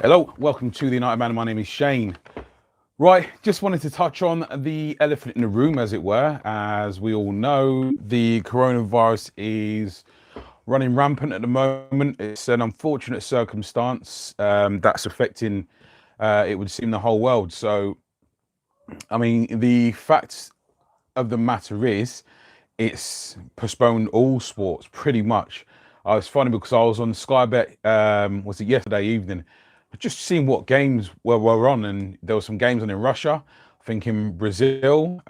Hello, welcome to the United Man. My name is Shane. Right, just wanted to touch on the elephant in the room, as it were. As we all know, the coronavirus is running rampant at the moment. It's an unfortunate circumstance that's affecting, it would seem, the whole world. So, I mean, the fact of the matter is, it's postponed all sports pretty much. It's funny because I was on Sky Bet, was it yesterday evening, just seeing what games were on, and there were some games on in Russia, I think in Brazil.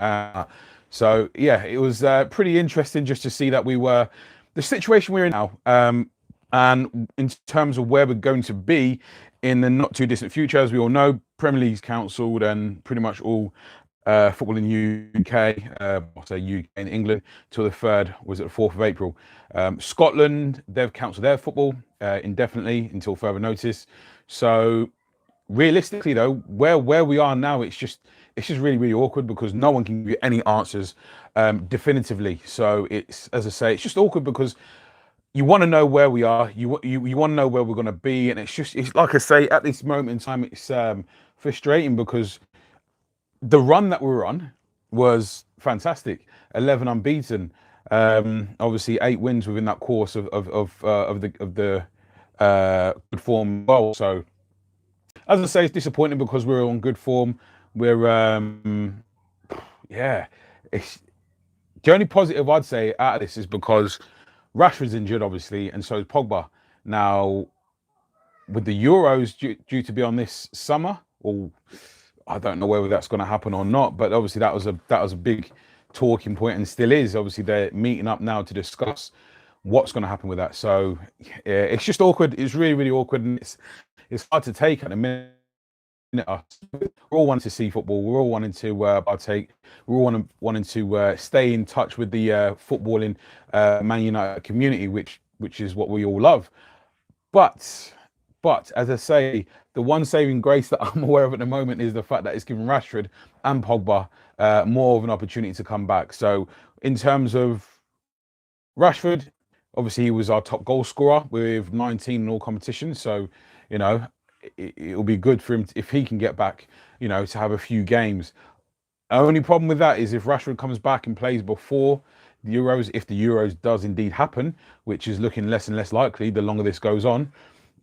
So yeah, it was pretty interesting just to see that we were the situation we're in now, and in terms of where we're going to be in the not too distant future. As we all know, Premier League's cancelled, and pretty much all football in UK, I'll say UK in England, till the 3rd, was it the 4th of April. Scotland, they've cancelled their football indefinitely until further notice. So realistically, though, where we are now, it's just really awkward because no one can give you any answers definitively. So it's, as I say, it's just awkward because you want to know where we are, you want to know where we're going to be, and it's like I say, at this moment in time, it's frustrating because the run that we were on was fantastic. 11 unbeaten. Obviously 8 wins within that course of the good form. Well, so as I say, it's disappointing because we're on good form. We're yeah. It's the only positive I'd say out of this is because Rashford's injured, obviously, and so is Pogba. Now, with the Euros due to be on this summer, or I don't know whether that's going to happen or not, but obviously that was a big talking point and still is. Obviously, they're meeting up now to discuss what's going to happen with that. So yeah, it's just awkward. It's really awkward, and it's hard to take at the minute. We're all wanting to see football. We're all wanting to partake. We're all wanting to stay in touch with the footballing Man United community, which is what we all love. But as I say, the one saving grace that I'm aware of at the moment is the fact that it's given Rashford and Pogba more of an opportunity to come back. So in terms of Rashford, obviously he was our top goal scorer with 19 in all competitions. So, you know, it'll be good for him if he can get back, you know, to have a few games. Only problem with that is if Rashford comes back and plays before the Euros, if the Euros does indeed happen, which is looking less and less likely the longer this goes on,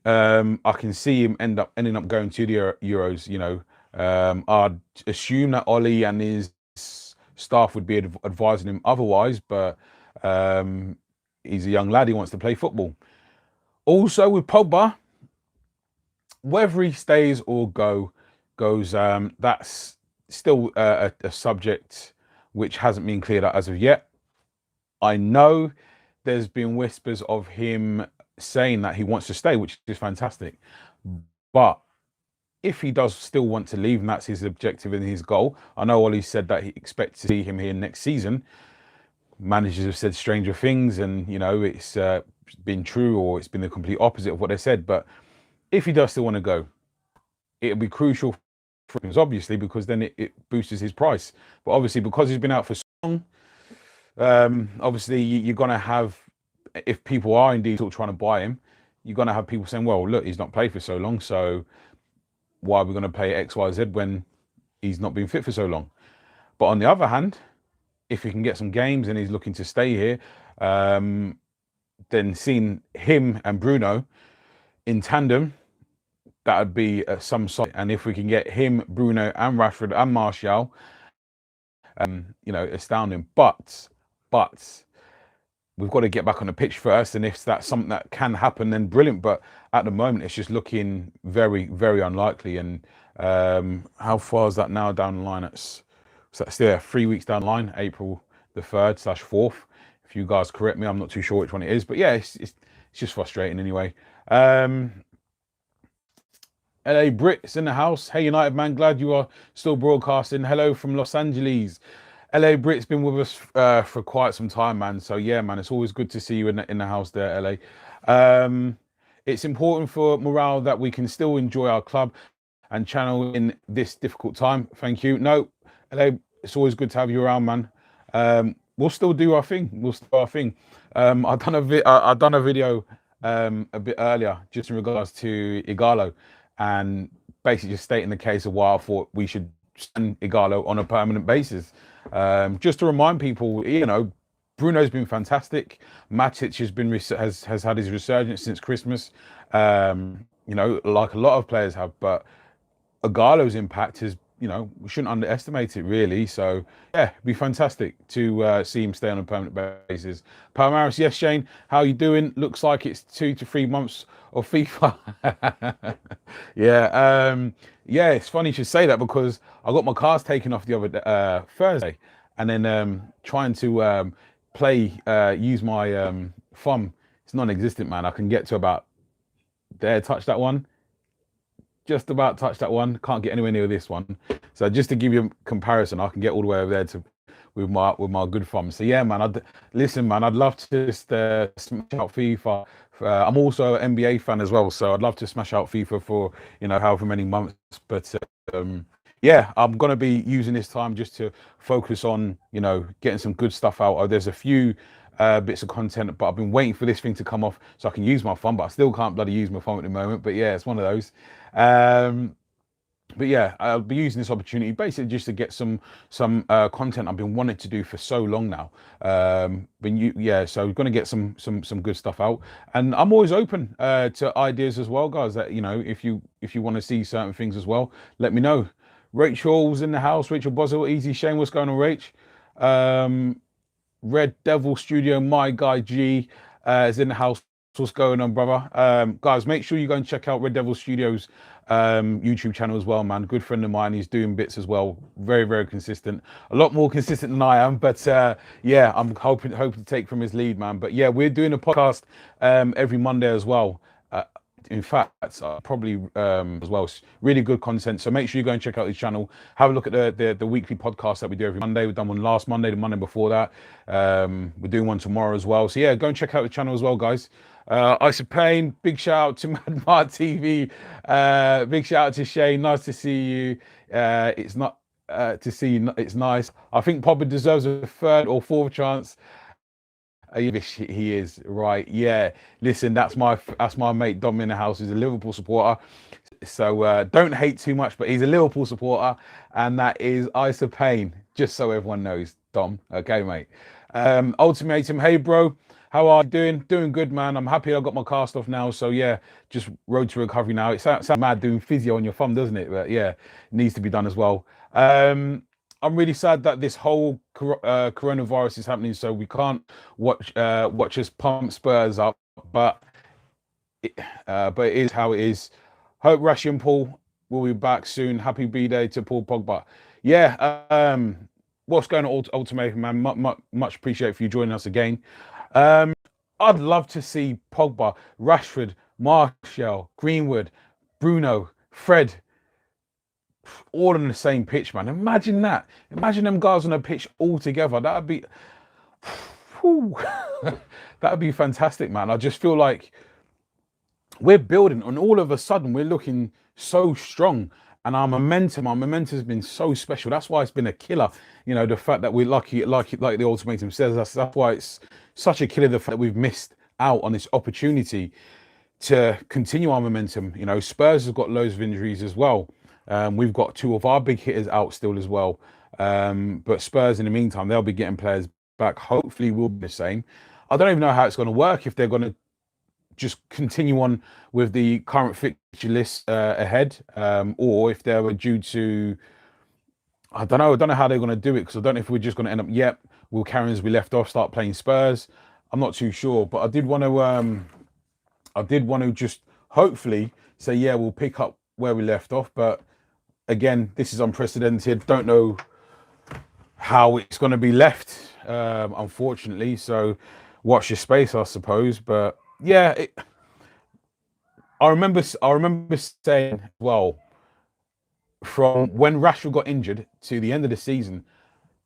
I can see him ending up going to the Euros. You know, I'd assume that Ollie and his staff would be advising him otherwise, but he's a young lad. He wants to play football. Also with Pogba, whether he stays or goes, that's still a subject which hasn't been cleared up as of yet. I know there's been whispers of him saying that he wants to stay, which is fantastic. But if he does still want to leave, and that's his objective and his goal, I know Ollie said that he expects to see him here next season. Managers have said stranger things, and you know it's been true or it's been the complete opposite of what they said. But if he does still want to go, it'll be crucial for him, obviously, because then it boosts his price. But obviously, because he's been out for so long, obviously you're gonna have, if people are indeed still trying to buy him, you're gonna have people saying, well, look, he's not played for so long, so why are we going to pay X, Y, Z when he's not been fit for so long? But on the other hand, if he can get some games and he's looking to stay here, then seeing him and Bruno in tandem, that would be some sort. And if we can get him, Bruno, and Rashford and Martial, you know, astounding. But we've got to get back on the pitch first, and if that's something that can happen, then brilliant. But at the moment, it's just looking very unlikely. And how far is that now down the line? It's still 3 weeks down the line, April the 3rd/4th. If you guys correct me, I'm not too sure which one it is, but yeah, it's just frustrating anyway. LA Brits in the house. Hey United man, glad you are still broadcasting. Hello from Los Angeles. LA Brit's been with us for quite some time, man. So yeah, man, it's always good to see you in the house there, LA. It's important for morale that we can still enjoy our club and channel in this difficult time. Thank you. No, LA, it's always good to have you around, man. We'll still do our thing. I've done a video a bit earlier just in regards to Igalo, and basically just stating the case of why I thought we should send Igalo on a permanent basis. Just to remind people, Bruno's been fantastic. Matic has had his resurgence since Christmas. Like a lot of players have, but Igalo's impact is, we shouldn't underestimate it really. So yeah, it'd be fantastic to see him stay on a permanent basis. Palmaris, yes, Shane, how you doing? Looks like it's 2 to 3 months of FIFA. Yeah, it's funny you should say that because I got my cars taken off the other Thursday, and then trying to use my thumb. It's non-existent, man. I can get to about there, touch that one. Just about touch that one. Can't get anywhere near this one. So just to give you a comparison, I can get all the way over there with my good thumb. So yeah, man. I'd love to just smash out FIFA. I'm also an NBA fan as well, so I'd love to smash out FIFA for however many months. But yeah, I'm gonna be using this time just to focus on getting some good stuff out. There's a few bits of content, but I've been waiting for this thing to come off so I can use my phone, but I still can't bloody use my phone at the moment. But yeah, it's one of those. But yeah, I'll be using this opportunity basically just to get some content I've been wanting to do for so long now. So we're going to get some good stuff out, and I'm always open to ideas as well, guys. That if you want to see certain things as well, let me know. Rachel's in the house. Rachel Boswell, easy. Shane, what's going on, Rach? Red Devil Studio, my guy G is in the house. What's going on, brother? Guys, make sure you go and check out Red Devil Studios YouTube channel as well, man. Good friend of mine. He's doing bits as well. Very, very consistent. A lot more consistent than I am. But yeah, I'm hoping to take from his lead, man. But yeah, we're doing a podcast every Monday as well. In fact, probably as well. It's really good content. So make sure you go and check out his channel. Have a look at the weekly podcast that we do every Monday. We've done one last Monday, the Monday before that. We're doing one tomorrow as well. So yeah, go and check out the channel as well, guys. Ice of Pain, big shout out to Mad Mart TV. Big shout out to Shane. Nice to see you. It's not to see you. It's nice. I think Pogba deserves a third or fourth chance. He is right. Yeah. Listen, that's my mate Dom in the house. He's a Liverpool supporter. So don't hate too much, but he's a Liverpool supporter, and that is Ice of Pain. Just so everyone knows, Dom. Okay, mate. Ultimatum. Hey, bro. How are you doing? Doing good, man. I'm happy I got my cast off now. So yeah, just road to recovery now. It sounds mad doing physio on your thumb, doesn't it? But yeah, it needs to be done as well. I'm really sad that this whole coronavirus is happening, so we can't watch us pump Spurs up. But it is how it is. Hope Rashi and Paul will be back soon. Happy B-Day to Paul Pogba. Yeah. What's going on, Ultimatum, man? Much appreciate for you joining us again. I'd love to see Pogba, Rashford, Martial, Greenwood, Bruno, Fred, all on the same pitch, man. Imagine that. Imagine them guys on a pitch all together. That'd be that'd be fantastic, man. I just feel like we're building, and all of a sudden we're looking so strong. And our momentum has been so special. That's why it's been a killer. The fact that we're lucky, like the ultimatum says, that's why it's such a killer, the fact that we've missed out on this opportunity to continue our momentum. Spurs have got loads of injuries as well. We've got 2 of our big hitters out still as well. But Spurs, in the meantime, they'll be getting players back. Hopefully we'll be the same. I don't even know how it's going to work, if they're going to just continue on with the current fixture list ahead, or if they were due to, I don't know how they're going to do it, because I don't know if we're just going to end up, we'll carry on as we left off, start playing Spurs. I'm not too sure, but I did want to just hopefully say, yeah, we'll pick up where we left off. But again, this is unprecedented. Don't know how it's going to be left, unfortunately. So watch your space, I suppose. But yeah, I remember saying, well, from when Rashford got injured to the end of the season,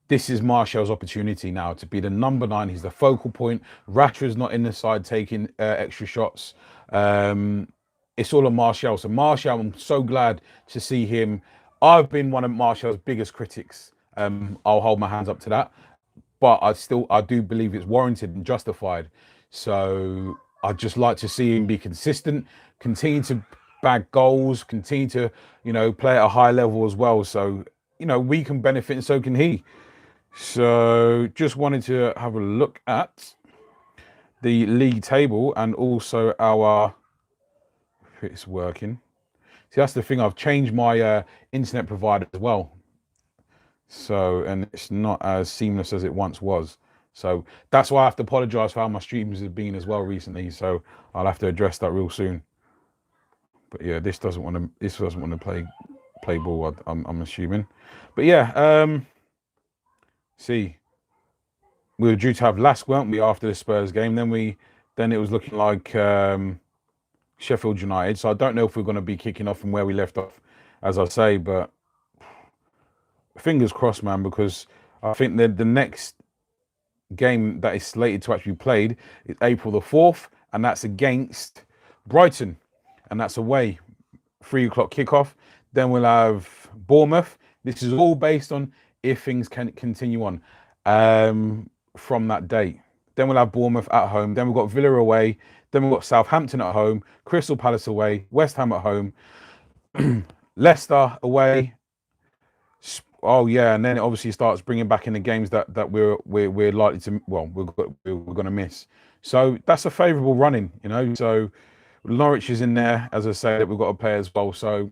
this is Martial's opportunity now to be the number 9. He's the focal point. Rashford's not in the side taking extra shots. It's all on Martial. So Martial, I'm so glad to see him. I've been one of Martial's biggest critics. I'll hold my hands up to that. But I do believe it's warranted and justified. So I'd just like to see him be consistent, continue to bag goals, continue to, play at a high level as well. So, we can benefit and so can he. So just wanted to have a look at the league table and also if it's working. See, that's the thing. I've changed my internet provider as well. So, and it's not as seamless as it once was. So that's why I have to apologize for how my streams have been as well recently. So I'll have to address that real soon. But yeah, this doesn't want to play ball, I'm assuming. But yeah, see, we were due to have Lask, weren't we, after the Spurs game? Then it was looking like Sheffield United. So I don't know if we're going to be kicking off from where we left off, as I say, but fingers crossed, man, because I think that the next game that is slated to actually be played is April the 4th, and that's against Brighton, and that's away, 3:00 kickoff. Then we'll have Bournemouth. This is all based on if things can continue on from that date. Then we'll have Bournemouth at home. Then we've got Villa away. Then we've got Southampton at home, Crystal Palace away, West Ham at home, Leicester away. Oh yeah, and then it obviously starts bringing back in the games that we're likely to, well, we're going to miss. So that's a favourable running, So Norwich is in there, as I say, that we've got to play as well. So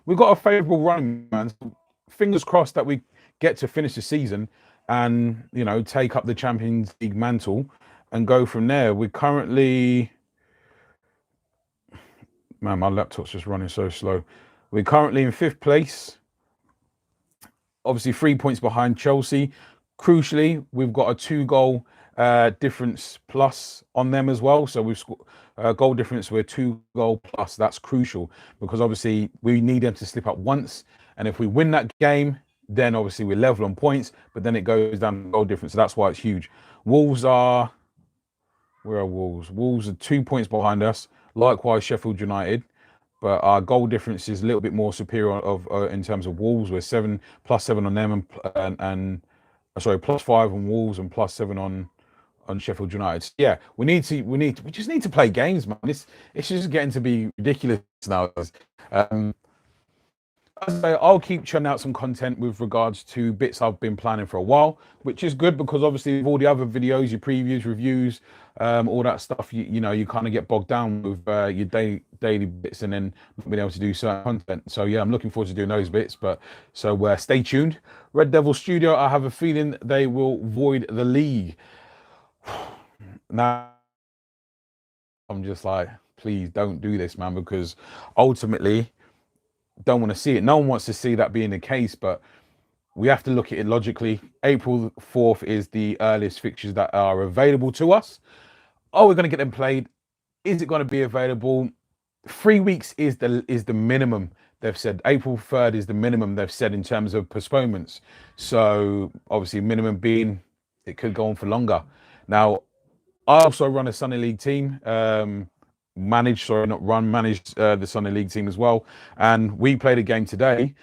we've got a favourable run, man. So fingers crossed that we get to finish the season and take up the Champions League mantle and go from there. We're currently, man, my laptop's just running so slow. We're currently in 5th place. Obviously 3 points behind Chelsea. Crucially, we've got a 2-goal difference plus on them as well. So we've scored goal difference. We're 2-goal plus. That's crucial because obviously we need them to slip up once. And if we win that game, then obviously we're level on points, but then it goes down to goal difference. So that's why it's huge. Where are Wolves? Wolves are 2 points behind us. Likewise, Sheffield United. But our goal difference is a little bit more superior in terms of Wolves. We're +7 on them and +5 on Wolves and +7 on Sheffield United. So yeah, we just need to play games, man. It's just getting to be ridiculous now. I'll keep churning out some content with regards to bits I've been planning for a while, which is good because obviously with all the other videos, your previews, reviews, all that stuff, you kind of get bogged down with your daily bits and then not being able to do certain content. So yeah, I'm looking forward to doing those bits. But so stay tuned. Red Devil Studio, I have a feeling they will void the league. Now I'm just like, please don't do this, man, because ultimately don't want to see it. No one wants to see that being the case, but we have to look at it logically. April 4th is the earliest fixtures that are available to us. Oh, we're going to get them played. Is it going to be available? 3 weeks is the minimum they've said. April 3rd is the minimum they've said in terms of postponements. So obviously minimum being it could go on for longer. Now, I also run a Sunday League team. Manage the Sunday League team as well, and we played a game today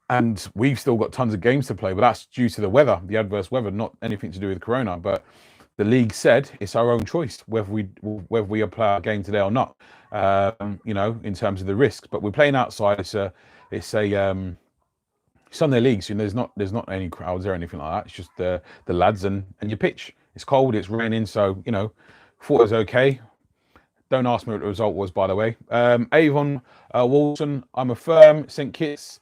and we've still got tons of games to play, but that's due to the adverse weather, not anything to do with Corona. But the league said it's our own choice whether we apply our game today or not, in terms of the risks. But we're playing outside. It's a Sunday League, so there's not any crowds or anything like that. It's just the lads and your pitch. It's cold, it's raining, so thought it was okay. Don't ask me what the result was, by the way. Avon Wilson, I'm a firm St. Kitts.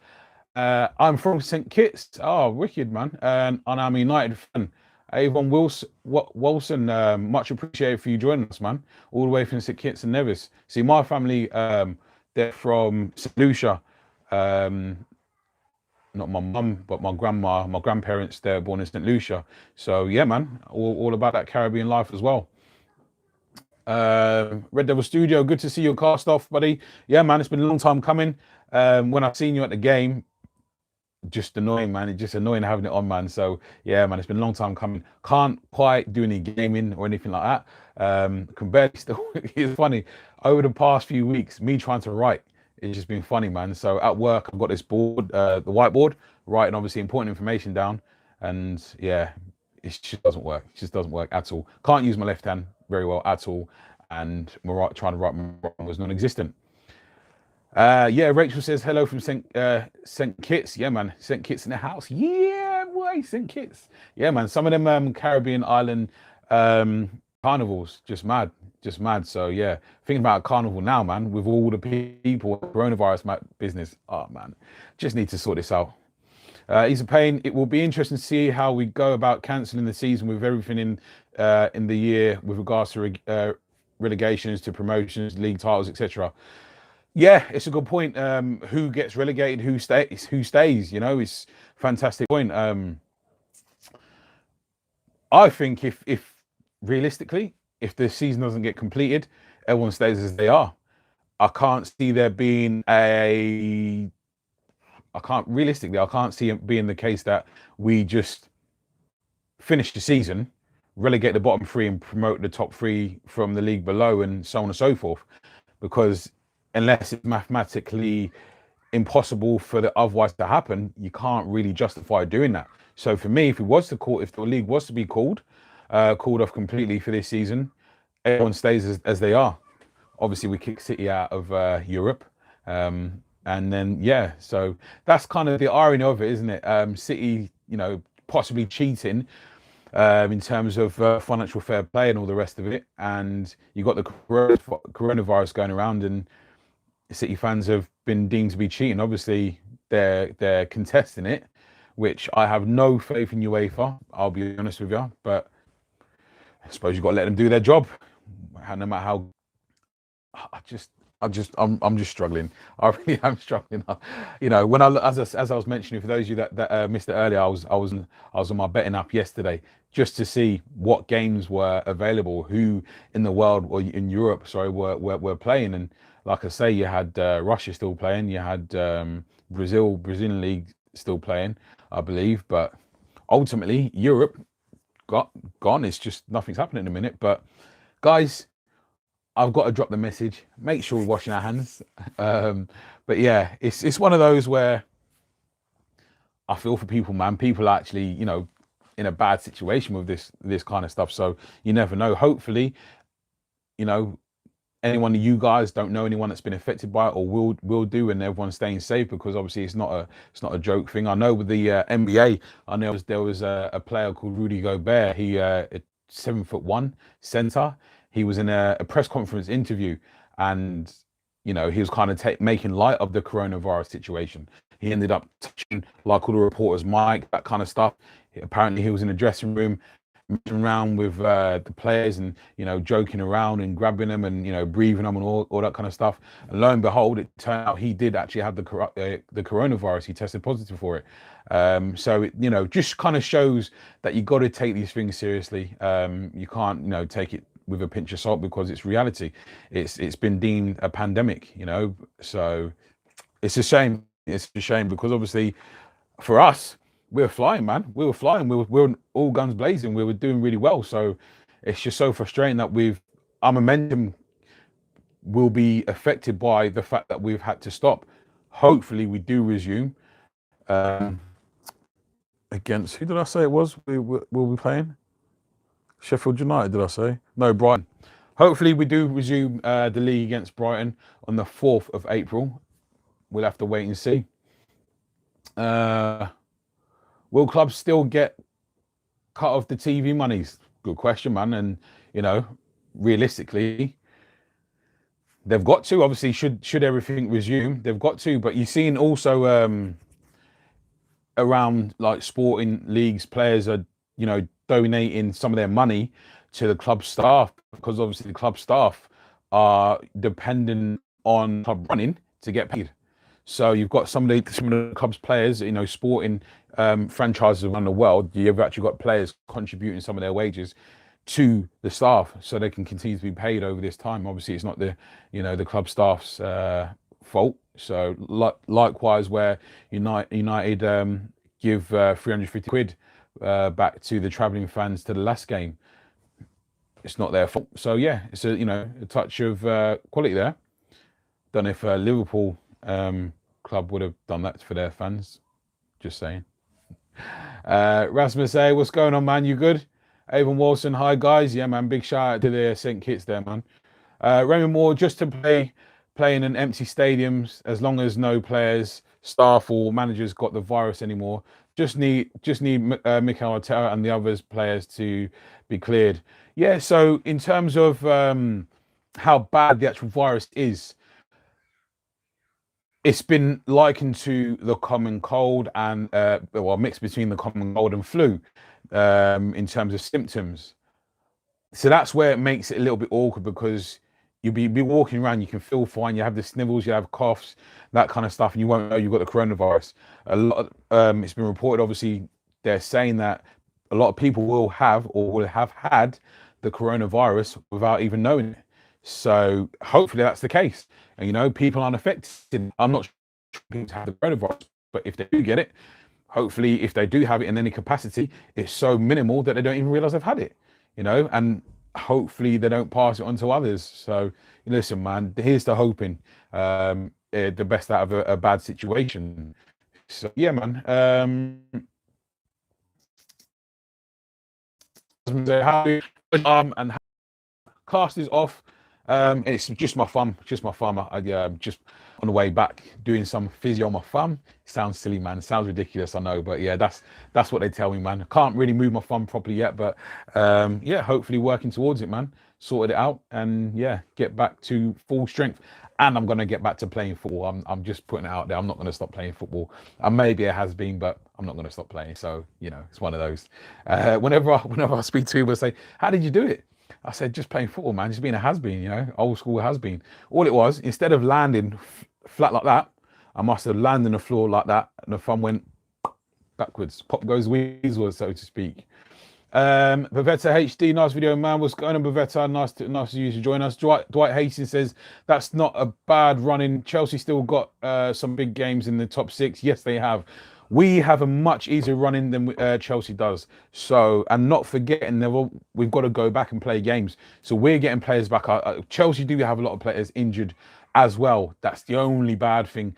I'm from St. Kitts. Oh, wicked, man. And I'm a United fan. Avon Wilson, much appreciated for you joining us, man. All the way from St. Kitts and Nevis. See, my family, they're from St. Lucia. Not my mum, but my grandparents, they're born in St. Lucia. So, yeah, man, all about that Caribbean life as well. Red Devil Studio, good to see you cast off, buddy. Yeah, man, it's been a long time coming. When I've seen you at the game, just annoying, man. It's just annoying having it on, man. So yeah, man, it's been a long time coming. Can't quite do any gaming or anything like that. Can barely still. It's funny, over the past few weeks, me trying to write, it's just been funny, man. So at work, I've got this board, the whiteboard, writing obviously important information down, and yeah, it just doesn't work. It just doesn't work at all. Can't use my left hand very well at all, and trying to write was non-existent. Yeah, Rachel says hello from St. Kitts. Yeah, man, St. Kitts in the house. Yeah, boy, St. Kitts. Yeah, man. Some of them Caribbean island carnivals, just mad, just mad. So yeah, thinking about a carnival now, man, with all the people coronavirus business. Oh man, just need to sort this out. He's a pain. It will be interesting to see how we go about cancelling the season with everything in the year with regards to relegations, to promotions, league titles, etc. Yeah, it's a good point. Who gets relegated? Who stays? Who stays? You know, it's a fantastic point. I think if realistically, if the season doesn't get completed, everyone stays as they are. I can't see there being a. I can't see it being the case that we just finish the season, relegate the bottom three, and promote the top three from the league below, and so on and so forth. Because unless it's mathematically impossible for the otherwise to happen, you can't really justify doing that. So for me, if the league was to be called off completely for this season, everyone stays as they are. Obviously, we kick City out of Europe, and then yeah, so that's kind of the irony of it, isn't it? City, possibly cheating in terms of financial fair play and all the rest of it, and you got the coronavirus going around, and City fans have been deemed to be cheating. Obviously, they're contesting it, which I have no faith in UEFA. I'll be honest with you, but I suppose you've got to let them do their job. No matter how, I'm just struggling. I really am struggling. When as I was mentioning, for those of you that missed it earlier, I was on my betting app yesterday just to see what games were available, who in the world or in Europe, sorry, were playing. And like I say, you had Russia still playing, you had Brazilian league still playing, I believe, but ultimately Europe gone. It's just nothing's happening in a minute. But guys, I've got to drop the message. Make sure we're washing our hands. But yeah, it's one of those where I feel for people, man. People are actually, in a bad situation with this kind of stuff. So you never know. Hopefully, anyone of you guys don't know anyone that's been affected by it or will do, and everyone's staying safe, because obviously it's not a joke thing. I know with the NBA, I know there was a player called Rudy Gobert. He 7'1" center. He was in a press conference interview, and he was kind of making light of the coronavirus situation. He ended up touching, like, all the reporters' mic, that kind of stuff. Apparently, he was in a dressing room, messing around with the players, and joking around and grabbing them and breathing them and all that kind of stuff. And lo and behold, it turned out he did actually have the coronavirus. He tested positive for it. So it just kind of shows that you got to take these things seriously. You can't take it with a pinch of salt, because it's reality. It's been deemed a pandemic, so it's a shame. It's a shame, because obviously for us, we were flying, man. We were flying. We were all guns blazing. We were doing really well. So it's just so frustrating that our momentum will be affected by the fact that we've had to stop. Hopefully we do resume. Against who did I say it was? We'll be playing Sheffield United. Did I say no? Brighton. Hopefully we do resume the league against Brighton on the 4th of April. We'll have to wait and see. Will clubs still get cut off the TV monies? Good question, man. And realistically, they've got to. Obviously, should everything resume, they've got to. But you've seen also around, like, sporting leagues, players are donating some of their money to the club staff, because obviously the club staff are dependent on club running to get paid. So you've got some of the club's players, sporting franchises around the world. You've actually got players contributing some of their wages to the staff, so they can continue to be paid over this time. Obviously, it's not the club staff's fault. So likewise, where United give 350 quid back to the travelling fans to the last game, it's not their fault. So yeah, it's a touch of quality there. Don't know if Liverpool club would have done that for their fans. Just saying. Rasmus A, what's going on, man? You good? Avon Wilson, hi guys. Yeah, man, big shout out to the St. Kitts there, man. Raymond Moore, just to play playing in empty stadiums, as long as no players, staff, or managers got the virus anymore. Just need Mikel Arteta and the others players to be cleared. Yeah. So in terms of how bad the actual virus is, it's been likened to the common cold and well, mixed between the common cold and flu in terms of symptoms. So that's where it makes it a little bit awkward, because you'll be walking around, you can feel fine, you have the snivels, you have coughs, that kind of stuff, and you won't know you've got the coronavirus. A lot it's been reported, obviously, they're saying that a lot of people will have or will have had the coronavirus without even knowing it. So hopefully that's the case. And people aren't affected. I'm not sure people have the coronavirus, but if they do get it, hopefully if they do have it in any capacity, it's so minimal that they don't even realize they've had it. And hopefully they don't pass it on to others. So listen, man, here's to hoping the best out of a bad situation. So yeah, man. And cast is off. It's just my thumb. I just on the way back doing some physio on my thumb. Sounds silly, man. Sounds ridiculous, I know, but yeah, that's what they tell me, man. I can't really move my thumb properly yet, but yeah, hopefully working towards it, man. Sorted it out, and yeah, get back to full strength. And I'm gonna get back to playing football. I'm just putting it out there. I'm not gonna stop playing football. Maybe it has been, but I'm not gonna stop playing. So it's one of those. Whenever I speak to people, say, "How did you do it?" I said, just playing football, man. Just being a has-been, old school has-been. All it was, instead of landing flat like that, I must have landed on the floor like that, and the thumb went backwards. Pop goes weasel, so to speak. Bavetta HD, nice video, man. What's going on, Bavetta? Nice of you to join us. Dwight Hastings says that's not a bad running. Chelsea still got some big games in the top 6. Yes, they have. We have a much easier running than Chelsea does. So, and not forgetting, we've got to go back and play games. So we're getting players back. Chelsea do have a lot of players injured as well. That's the only bad thing.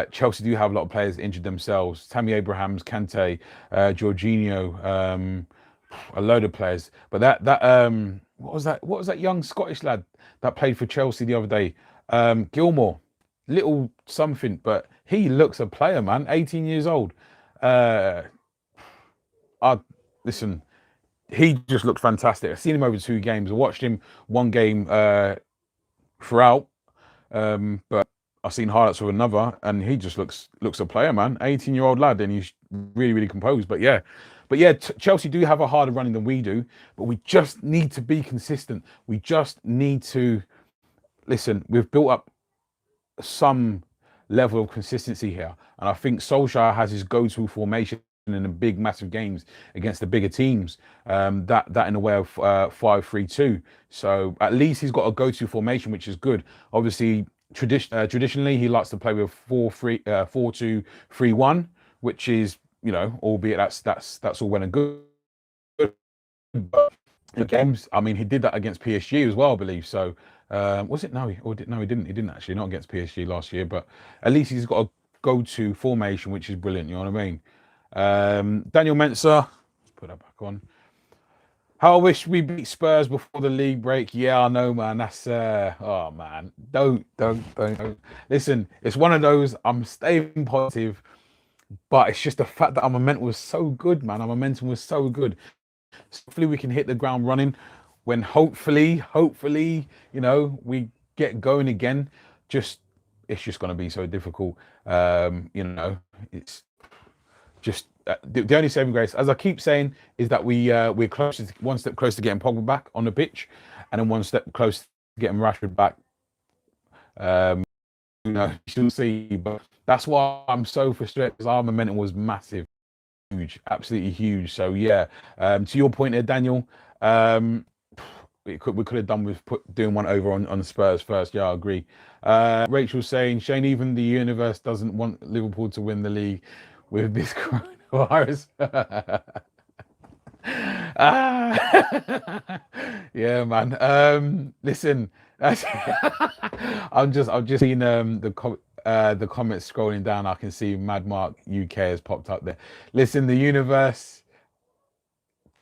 Chelsea do have a lot of players injured themselves. Tammy Abrahams, Kante, Jorginho, a load of players. But what was that young Scottish lad that played for Chelsea the other day? Gilmore, little something, but he looks a player, man. 18 years old. Listen, he just looks fantastic. I've seen him over 2 games. I watched him 1 game throughout, but I've seen highlights of another, and he just looks a player, man. 18-year-old lad, and he's really, really composed. But yeah, Chelsea do have a harder running than we do, but we just need to be consistent. We just need to listen. We've built up some level of consistency here, and I think Solskjaer has his go-to formation in the big, massive games against the bigger teams. That in a way of 5-3-2. So at least he's got a go-to formation, which is good. Obviously, traditionally he likes to play with 4-2-3-1, which is albeit that's all well and good. But the games, I mean, he did that against PSG as well, I believe. So was it? No, he didn't. He didn't actually, not against PSG last year. But at least he's got a go-to formation, which is brilliant. You know what I mean? Daniel Mensah, put that back on. How I wish we beat Spurs before the league break. Yeah, I know, man. That's oh man, don't. Listen, it's one of those. I'm staying positive, but it's just the fact that our momentum was so good, man. Our momentum was so good. So hopefully we can hit the ground running when hopefully, we get going again. It's just going to be so difficult. It's just the only saving grace, as I keep saying, is that we're one step closer to getting Pogba back on the pitch, and then one step closer to getting Rashford back. You'll see, but that's why I'm so frustrated, because our momentum was massive, huge, absolutely huge. So yeah, to your point there, Daniel, we could have done with doing one over on Spurs first. Yeah, I agree. Rachel's saying, Shane, even the universe doesn't want Liverpool to win the league with this coronavirus. Yeah, man. Listen, I've just seen the comments scrolling down. I can see Madmark UK has popped up there. Listen, the universe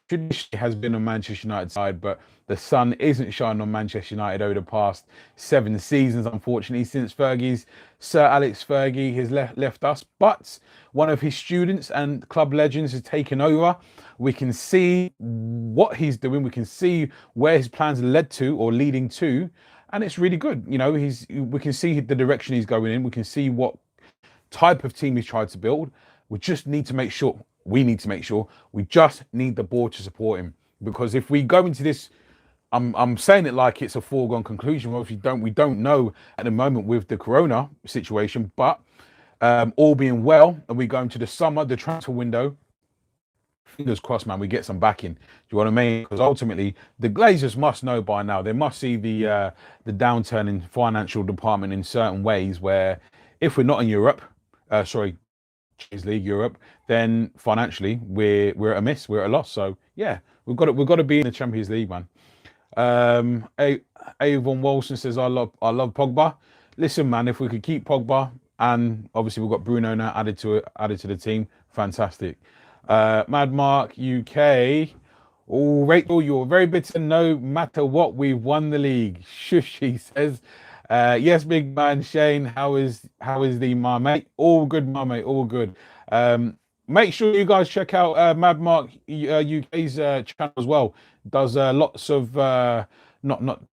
traditionally has been on Manchester United side, but the sun isn't shining on Manchester United over the past 7 seasons, unfortunately, since Sir Alex Fergie has left us. But one of his students and club legends has taken over. We can see what he's doing. We can see where his plans led to or leading to, and it's really good. You know, we can see the direction he's going in. We can see what type of team he's tried to build. We just need to make sure. We just need the board to support him, because if we go into this, I'm saying it like it's a foregone conclusion. Obviously, we don't know at the moment with the corona situation, but all being well, and we go into the summer, the transfer window. Fingers crossed, man, we get some backing. Do you know what I mean? Because ultimately, the Glazers must know by now. They must see the downturn in financial department in certain ways. Where if we're not in Europe, Champions League Europe, then financially we're at a miss, we're at a loss. So yeah, we've got to be in the Champions League, man. Avon Wilson says, I love Pogba. Listen, man, if we could keep Pogba, and obviously we've got Bruno now added to the team, fantastic. Mad Mark UK. Oh, Rachel, you're very bitter. No matter what, we've won the league. Shush, he says. Yes, big man Shane. How is the my mate? All good, my mate. All good. Make sure you guys check out Mad Mark UK's channel as well. Does lots of not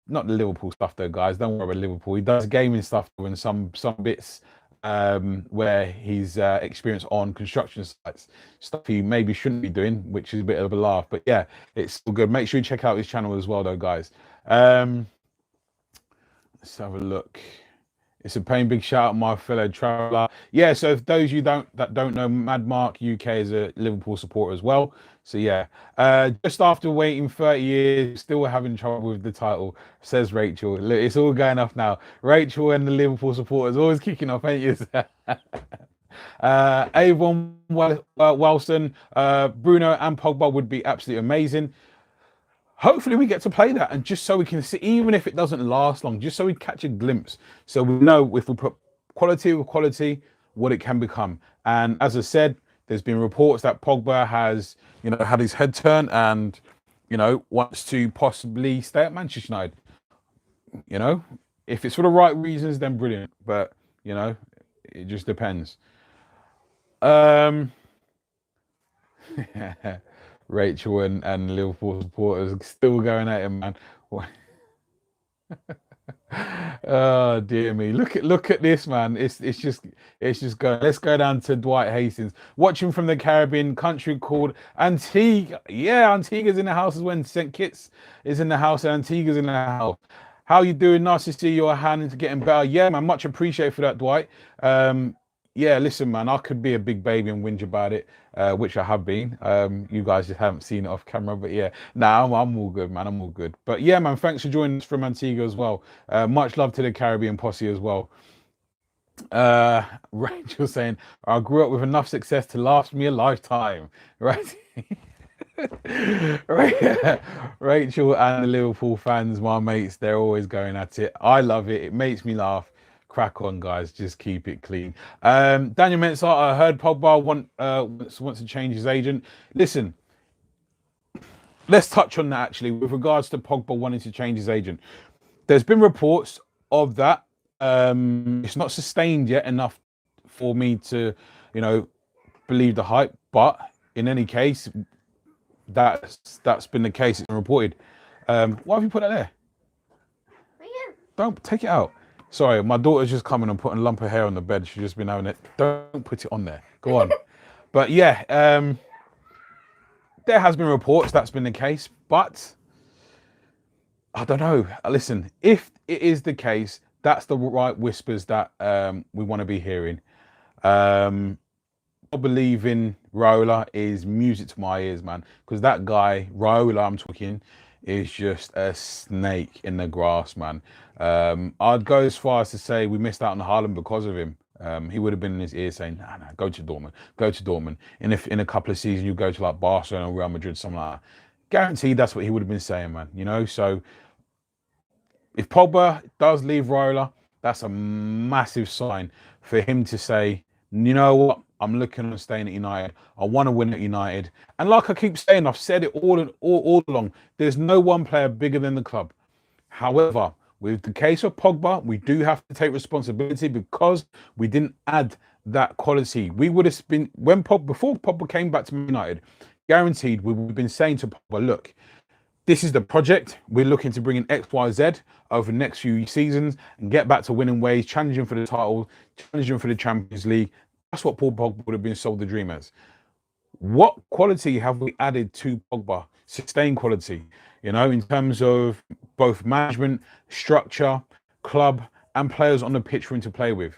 the Liverpool stuff though, guys. Don't worry about Liverpool. He does gaming stuff and some bits where he's experienced on construction sites, stuff he maybe shouldn't be doing, which is a bit of a laugh. But yeah, it's still good. Make sure you check out his channel as well, though, guys. Let's have a look. It's a pain. Big shout out, my fellow traveller. Yeah, so if those of you that don't know, Mad Mark UK is a Liverpool supporter as well. So yeah, just after waiting 30 years, still having trouble with the title, says Rachel. Look, it's all going off now. Rachel and the Liverpool supporters always kicking off, ain't you? Avon Wilson, Bruno and Pogba would be absolutely amazing. Hopefully we get to play that, and just so we can see, even if it doesn't last long, just so we catch a glimpse, so we know if we put quality with quality, what it can become. And as I said, there's been reports that Pogba has, had his head turned and, wants to possibly stay at Manchester United. If it's for the right reasons, then brilliant. But, it just depends. Rachel and Liverpool supporters still going at him, man. Oh dear me! Look at this, man. It's just going. Let's go down to Dwight Hastings, watching from the Caribbean country called Antigua. Yeah, Antigua's in the house as well. St. Kitts is in the house, and Antigua's in the house. How you doing? Nice to see your hand getting better. Yeah, man. Much appreciated for that, Dwight. Yeah, listen, man, I could be a big baby and whinge about it, which I have been. You guys just haven't seen it off camera, but yeah, I'm all good, man. I'm all good. But yeah, man, thanks for joining us from Antigua as well. Much love to the Caribbean posse as well. Rachel saying, I grew up with enough success to last me a lifetime, right? Rachel and the Liverpool fans, my mates, they're always going at it. I love it. It makes me laugh. Crack on, guys. Just keep it clean. Daniel Mensah, I heard Pogba wants to change his agent. Listen, let's touch on that actually with regards to Pogba wanting to change his agent. There's been reports of that. It's not sustained yet enough for me to, believe the hype. But in any case, that's been the case. It's been reported. Why have you put that there? Don't take it out. Sorry, my daughter's just coming and putting a lump of hair on the bed. She's just been having it. Don't put it on there. Go on. But yeah, there has been reports that's been the case, but I don't know. Listen, if it is the case, that's the right whispers that we want to be hearing. Believing Raiola is music to my ears, man, because that guy, Raiola, I'm talking, is just a snake in the grass, man. I'd go as far as to say we missed out on Haaland because of him. He would have been in his ear saying, nah, go to Dortmund. And if in a couple of seasons you go to like Barcelona or Real Madrid, something like that, guaranteed that's what he would have been saying, man. So if Pogba does leave Raiola, that's a massive sign for him to say, you know what, I'm looking on staying at United. I want to win at United. And like I keep saying, I've said it all along. There's no one player bigger than the club. However, with the case of Pogba, we do have to take responsibility because we didn't add that quality. We would have been before Pogba came back to United, guaranteed we would have been saying to Pogba, look, this is the project. We're looking to bring in X, Y, Z over the next few seasons and get back to winning ways, challenging for the title, challenging for the Champions League. That's what Paul Pogba would have been sold the dream as. What quality have we added to Pogba? Sustained quality, in terms of both management, structure, club, and players on the pitch for him to play with.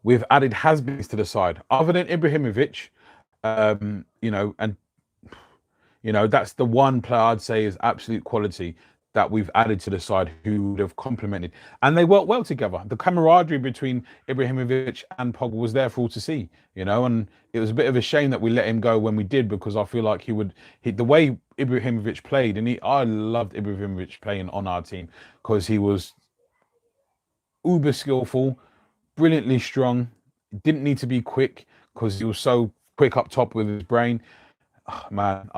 We've added has-beens to the side, other than Ibrahimovic, that's the one player I'd say is absolute quality that we've added to the side who would have complemented. And they work well together. The camaraderie between Ibrahimovic and Pogba was there for all to see, and it was a bit of a shame that we let him go when we did, because I feel like the way Ibrahimovic played, and I loved Ibrahimovic playing on our team because he was uber skillful, brilliantly strong, didn't need to be quick because he was so quick up top with his brain. Oh, man,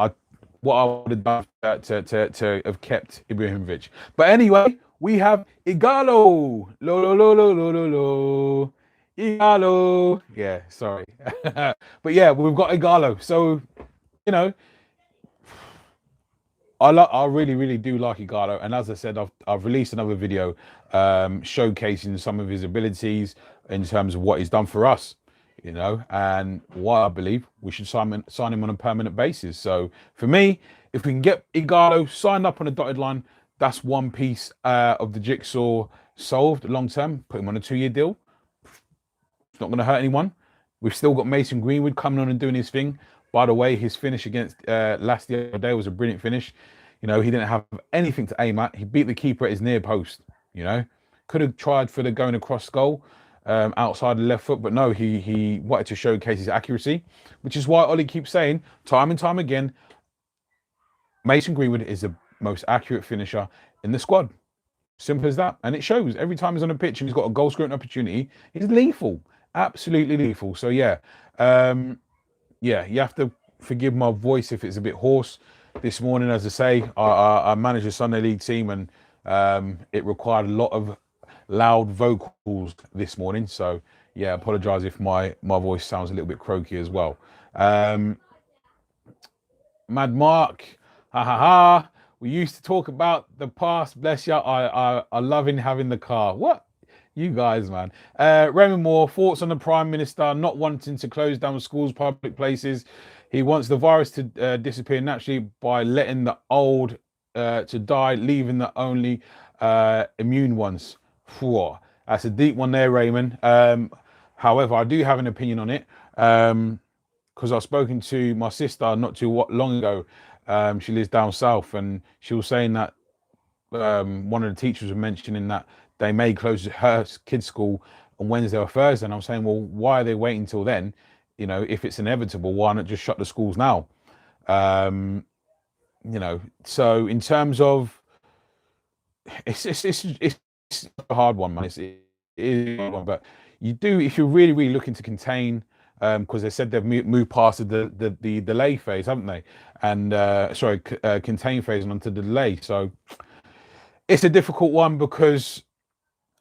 what I would have done to have kept Ibrahimovic. But anyway, we have Ighalo. Lo. Ighalo. Yeah, sorry. But yeah, we've got Ighalo. So, I really, really do like Ighalo. And as I said, I've released another video showcasing some of his abilities in terms of what he's done for us. And why I believe we should sign him on a permanent basis. So for me, if we can get Ighalo signed up on a dotted line, that's one piece of the jigsaw solved long term. Put him on a 2-year deal. It's not going to hurt anyone. We've still got Mason Greenwood coming on and doing his thing. By the way, his finish against last the other day was a brilliant finish. He didn't have anything to aim at. He beat the keeper at his near post. Could have tried for the going across goal. Outside the left foot, but no, he wanted to showcase his accuracy, which is why Ollie keeps saying time and time again, Mason Greenwood is the most accurate finisher in the squad. Simple as that. And it shows every time he's on the pitch and he's got a goal scoring opportunity, he's lethal, absolutely lethal. So yeah, you have to forgive my voice if it's a bit hoarse this morning. As I say, I manage a Sunday League team, and it required a lot of loud vocals this morning, so yeah, apologize if my voice sounds a little bit croaky as well. Mad Mark, we used to talk about the past, bless you. I loving having the car. What you guys, man. Raymond Moore, thoughts on the Prime Minister not wanting to close down schools, public places. He wants the virus to disappear naturally by letting the old to die, leaving the only immune ones. That's a deep one there, Raymond. However, I do have an opinion on it because I've spoken to my sister not too long ago. She lives down south, and she was saying that one of the teachers was mentioning that they may close her kids' school on Wednesday or Thursday. And I'm saying, well, why are they waiting till then? If it's inevitable, why not just shut the schools now? So in terms of it's a hard one, man. It is a hard one, but you do, if you're really, really looking to contain, because they said they've moved past the delay phase, haven't they? And contain phase and onto the delay. So it's a difficult one because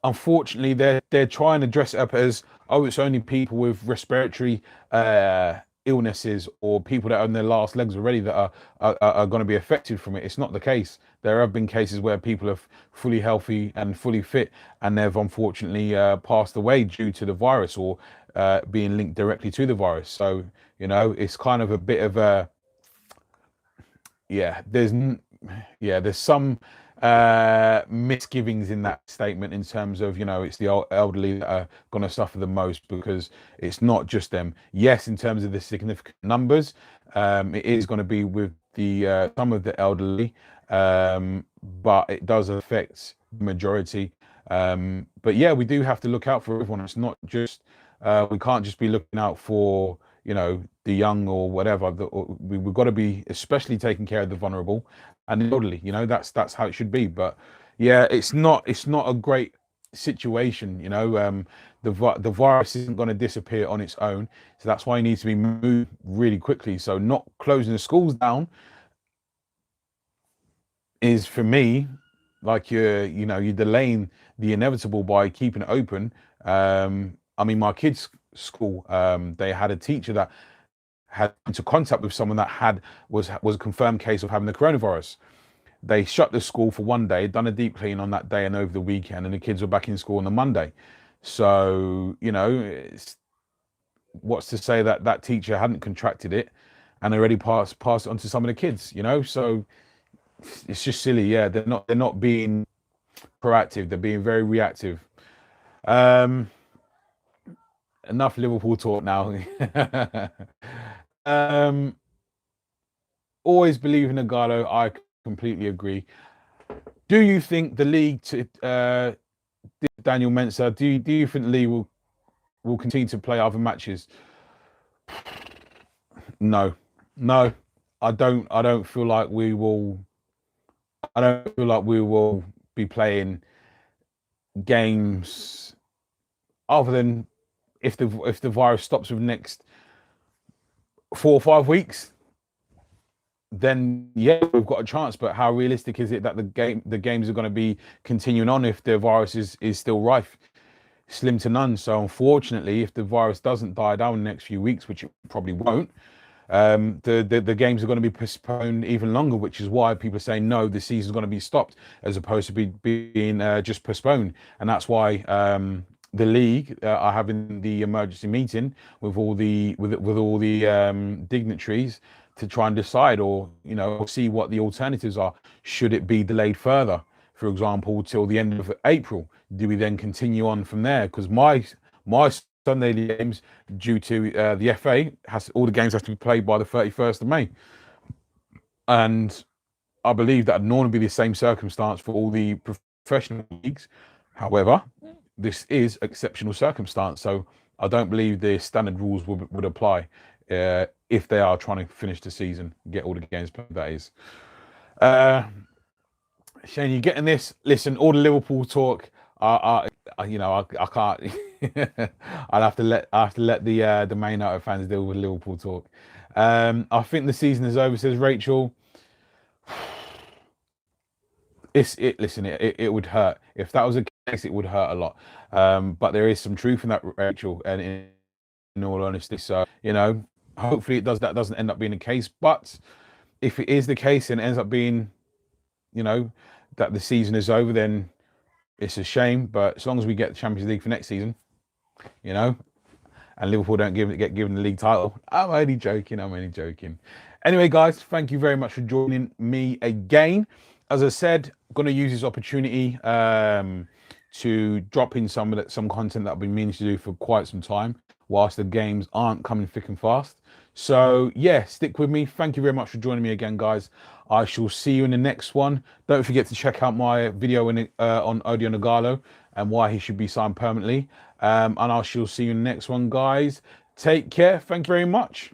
unfortunately they're trying to dress it up as, oh, it's only people with respiratory illnesses or people that are on their last legs already that are going to be affected from it. It's not the case. There have been cases where people are fully healthy and fully fit, and they've unfortunately passed away due to the virus or being linked directly to the virus. So it's kind of a bit of a there's some misgivings in that statement in terms of it's the elderly that are going to suffer the most, because it's not just them. Yes, in terms of the significant numbers, it is going to be with the some of the elderly, but it does affect the majority. But yeah, we do have to look out for everyone. It's not just we can't just be looking out for the young or whatever. We've got to be especially taking care of the vulnerable and the elderly. That's how it should be. But yeah, it's not a great situation. the virus isn't going to disappear on its own. So that's why it needs to be moved really quickly. So not closing the schools down is, for me, like you're delaying the inevitable by keeping it open. I mean, my kids' school, they had a teacher that had into contact with someone that was a confirmed case of having the coronavirus. They shut the school for one day, done a deep clean on that day and over the weekend, and the kids were back in school on the Monday. So, what's to say that that teacher hadn't contracted it and already passed it on to some of the kids, So it's just silly. Yeah, they're not being proactive. They're being very reactive. Enough Liverpool talk now. Always believe in Ighalo. I completely agree. Do you think the league, Daniel Mensah, do you think the league will continue to play other matches? No, I don't feel like we will. I don't feel like we will be playing games other than if the virus stops within the next 4 or 5 weeks. Then yeah, we've got a chance. But how realistic is it that the games are going to be continuing on if the virus is still rife? Slim to none. So unfortunately, if the virus doesn't die down in the next few weeks, which it probably won't, the games are going to be postponed even longer, which is why people are saying no, the season's going to be stopped as opposed to being just postponed. And that's why the league are having the emergency meeting with all the dignitaries to try and decide, or see what the alternatives are. Should it be delayed further, for example, till the end of April? Do we then continue on from there? Because my Sunday games, due to the FA, all the games have to be played by the 31st of May, and I believe that would normally be the same circumstance for all the professional leagues. However, this is exceptional circumstance, so I don't believe the standard rules would apply if they are trying to finish the season, get all the games played. That is. Shane, you getting this? Listen, all the Liverpool talk. I can't. I'll have to let the Man United fans deal with Liverpool talk. I think the season is over, says Rachel. Listen, it would hurt if that was the case. It would hurt a lot. But there is some truth in that, Rachel, and in all honesty. So hopefully that doesn't end up being the case. But if it is the case and it ends up being, that the season is over, then it's a shame. But as long as we get the Champions League for next season, and Liverpool don't get given the league title, I'm only joking. Anyway, guys, thank you very much for joining me again. As I said, I'm going to use this opportunity to drop in some content that I've been meaning to do for quite some time, whilst the games aren't coming thick and fast. So yeah, stick with me. Thank you very much for joining me again, guys. I shall see you in the next one. Don't forget to check out my video on Odion Ighalo and why he should be signed permanently. And I shall see you in the next one, guys. Take care. Thank you very much.